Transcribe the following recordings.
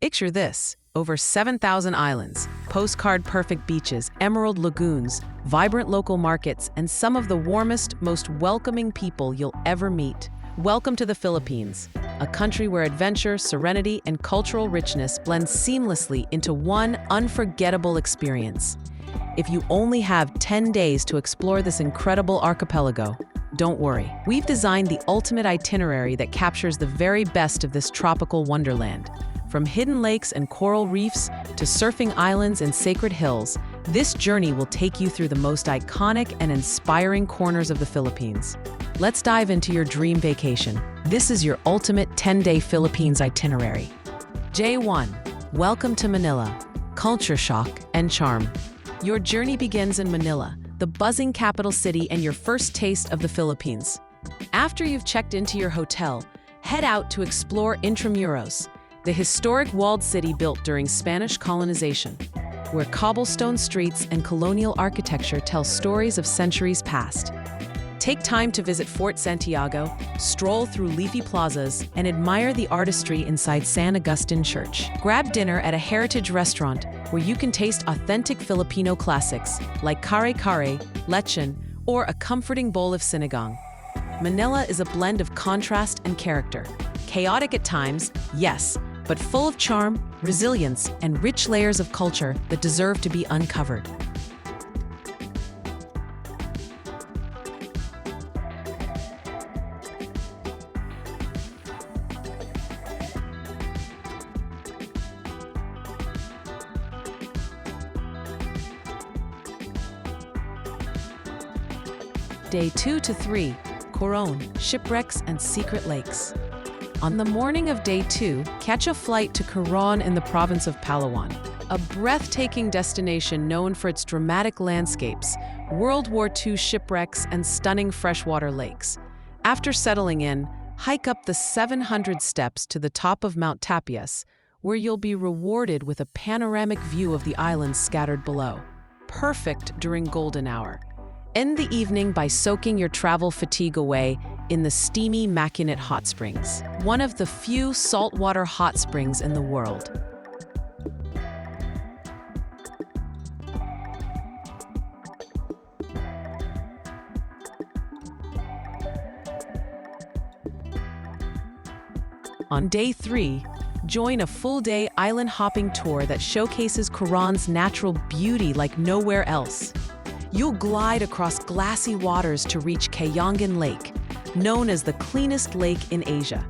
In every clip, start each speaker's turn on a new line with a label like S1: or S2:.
S1: Picture this: over 7,000 islands, postcard-perfect beaches, emerald lagoons, vibrant local markets, and some of the warmest, most welcoming people you'll ever meet. Welcome to the Philippines, a country where adventure, serenity, and cultural richness blend seamlessly into one unforgettable experience. If you only have 10 days to explore this incredible archipelago, don't worry. We've designed the ultimate itinerary that captures the very best of this tropical wonderland. From hidden lakes and coral reefs to surfing islands and sacred hills, this journey will take you through the most iconic and inspiring corners of the Philippines. Let's dive into your dream vacation. This is your ultimate 10-day Philippines itinerary. J1. Welcome to Manila. Culture shock and charm. Your journey begins in Manila, the buzzing capital city and your first taste of the Philippines. After you've checked into your hotel, head out to explore Intramuros, the historic walled city built during Spanish colonization, where cobblestone streets and colonial architecture tell stories of centuries past. Take time to visit Fort Santiago, stroll through leafy plazas, and admire the artistry inside San Agustin Church. Grab dinner at a heritage restaurant where you can taste authentic Filipino classics like kare-kare, lechon, or a comforting bowl of sinigang. Manila is a blend of contrast and character. Chaotic at times, yes, but full of charm, resilience, and rich layers of culture that deserve to be uncovered. Day 2 to 3, Coron, shipwrecks and secret lakes. On the morning of Day 2, catch a flight to Coron in the province of Palawan, a breathtaking destination known for its dramatic landscapes, World War II shipwrecks, and stunning freshwater lakes. After settling in, hike up the 700 steps to the top of Mount Tapias, where you'll be rewarded with a panoramic view of the islands scattered below. Perfect during golden hour. End the evening by soaking your travel fatigue away in the steamy Mackinac Hot Springs, one of the few saltwater hot springs in the world. On Day 3, join a full-day island hopping tour that showcases Coron's natural beauty like nowhere else. You'll glide across glassy waters to reach Kayangan Lake, known as the cleanest lake in Asia,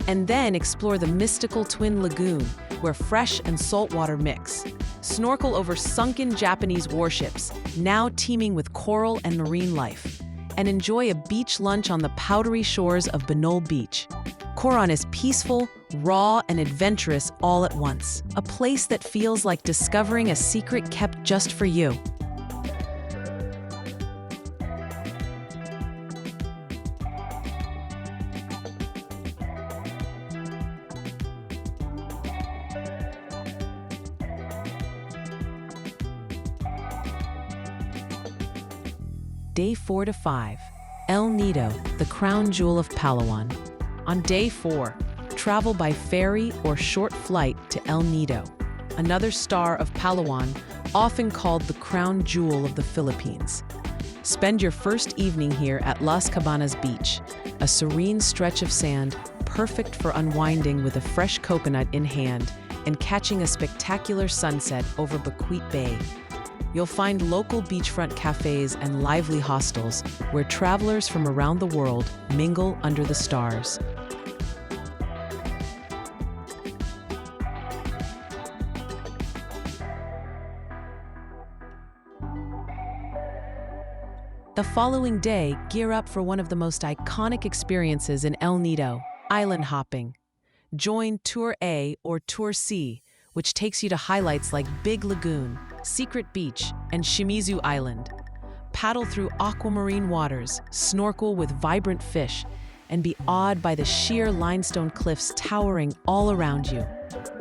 S1: and then explore the mystical Twin Lagoon, where fresh and salt water mix. Snorkel over sunken Japanese warships, now teeming with coral and marine life, and enjoy a beach lunch on the powdery shores of Banol Beach. Coron is peaceful, raw, and adventurous all at once, a place that feels like discovering a secret kept just for you. Day 4 to 5, El Nido, the crown jewel of Palawan. On Day 4, travel by ferry or short flight to El Nido, another star of Palawan, often called the crown jewel of the Philippines. Spend your first evening here at Las Cabanas Beach, a serene stretch of sand perfect for unwinding with a fresh coconut in hand and catching a spectacular sunset over Bacuit Bay. You'll find local beachfront cafes and lively hostels where travelers from around the world mingle under the stars. The following day, gear up for one of the most iconic experiences in El Nido, island hopping. Join Tour A or Tour C, which takes you to highlights like Big Lagoon, Secret Beach, and Shimizu Island. Paddle through aquamarine waters, snorkel with vibrant fish, and be awed by the sheer limestone cliffs towering all around you.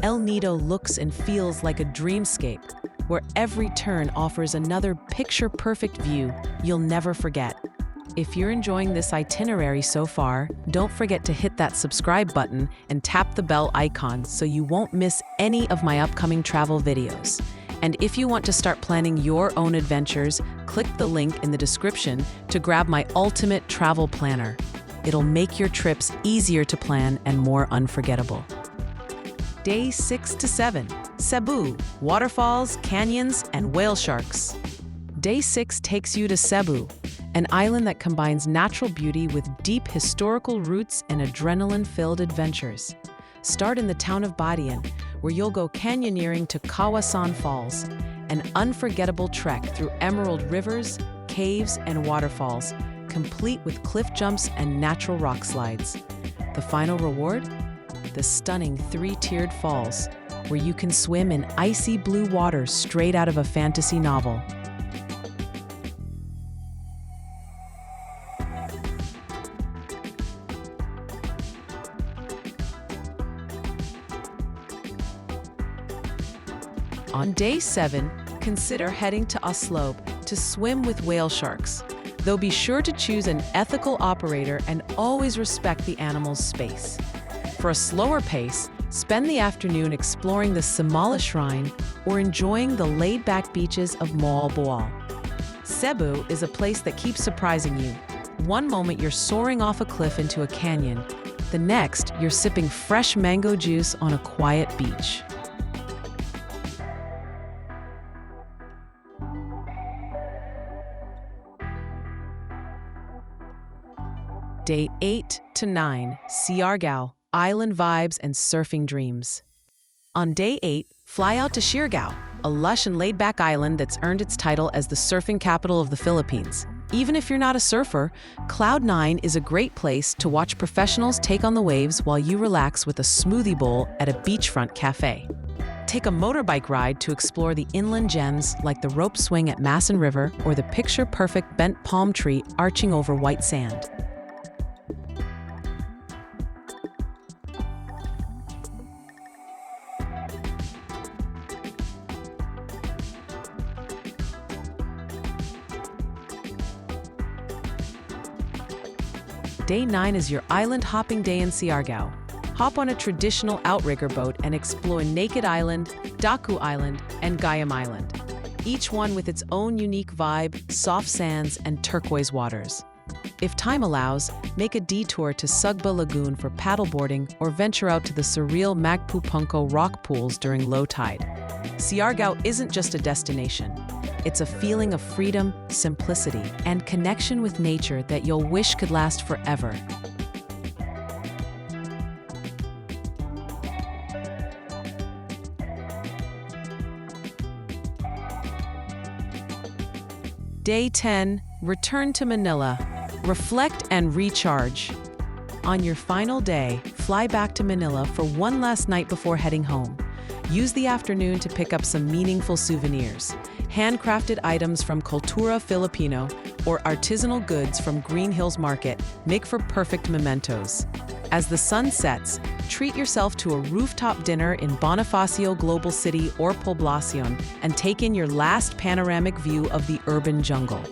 S1: El Nido looks and feels like a dreamscape, where every turn offers another picture-perfect view you'll never forget. If you're enjoying this itinerary so far, don't forget to hit that subscribe button and tap the bell icon so you won't miss any of my upcoming travel videos. And if you want to start planning your own adventures, click the link in the description to grab my ultimate travel planner. It'll make your trips easier to plan and more unforgettable. Day 6 to 7, Cebu, waterfalls, canyons, and whale sharks. Day 6 takes you to Cebu, an island that combines natural beauty with deep historical roots and adrenaline-filled adventures. Start in the town of Barian, where you'll go canyoneering to Kawasan Falls, an unforgettable trek through emerald rivers, caves, and waterfalls, complete with cliff jumps and natural rock slides. The final reward? The stunning three-tiered falls, where you can swim in icy blue waters straight out of a fantasy novel. On day 7, consider heading to Oslob to swim with whale sharks, though be sure to choose an ethical operator and always respect the animal's space. For a slower pace, spend the afternoon exploring the Samala Shrine or enjoying the laid-back beaches of Moal Boal. Cebu is a place that keeps surprising you. One moment you're soaring off a cliff into a canyon, the next you're sipping fresh mango juice on a quiet beach. Day 8 to 9, Siargao, island vibes and surfing dreams. On day 8, fly out to Siargao, a lush and laid-back island that's earned its title as the surfing capital of the Philippines. Even if you're not a surfer, Cloud 9 is a great place to watch professionals take on the waves while you relax with a smoothie bowl at a beachfront cafe. Take a motorbike ride to explore the inland gems like the rope swing at Masan River or the picture-perfect bent palm tree arching over white sand. Day 9 is your island hopping day in Siargao. Hop on a traditional outrigger boat and explore Naked Island, Daku Island, and Gayam Island, each one with its own unique vibe, soft sands, and turquoise waters. If time allows, make a detour to Sugba Lagoon for paddleboarding or venture out to the surreal Magpupunko rock pools during low tide. Siargao isn't just a destination. It's a feeling of freedom, simplicity, and connection with nature that you'll wish could last forever. Day 10, return to Manila. Reflect and recharge. On your final day, fly back to Manila for one last night before heading home. Use the afternoon to pick up some meaningful souvenirs. Handcrafted items from Cultura Filipino or artisanal goods from Green Hills Market make for perfect mementos. As the sun sets, treat yourself to a rooftop dinner in Bonifacio Global City or Poblacion and take in your last panoramic view of the urban jungle.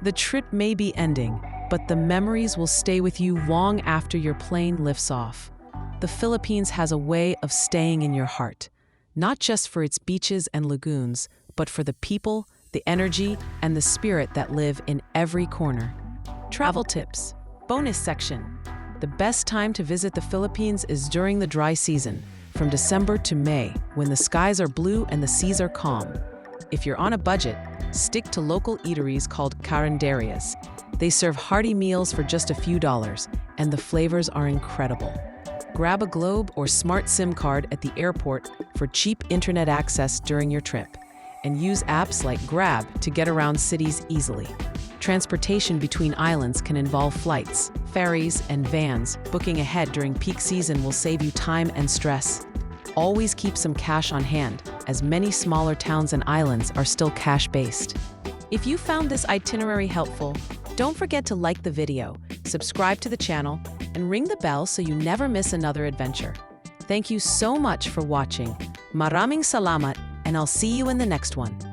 S1: The trip may be ending, but the memories will stay with you long after your plane lifts off. The Philippines has a way of staying in your heart, not just for its beaches and lagoons, but for the people, the energy, and the spirit that live in every corner. Travel tips. Bonus section. The best time to visit the Philippines is during the dry season, from December to May, when the skies are blue and the seas are calm. If you're on a budget, stick to local eateries called carinderias. They serve hearty meals for just a few dollars, and the flavors are incredible. Grab a Globe or Smart SIM card at the airport for cheap internet access during your trip, and use apps like Grab to get around cities easily. Transportation between islands can involve flights, ferries, and vans. Booking ahead during peak season will save you time and stress. Always keep some cash on hand, as many smaller towns and islands are still cash-based. If you found this itinerary helpful, don't forget to like the video, subscribe to the channel, and ring the bell so you never miss another adventure. Thank you so much for watching. Maraming salamat, and I'll see you in the next one.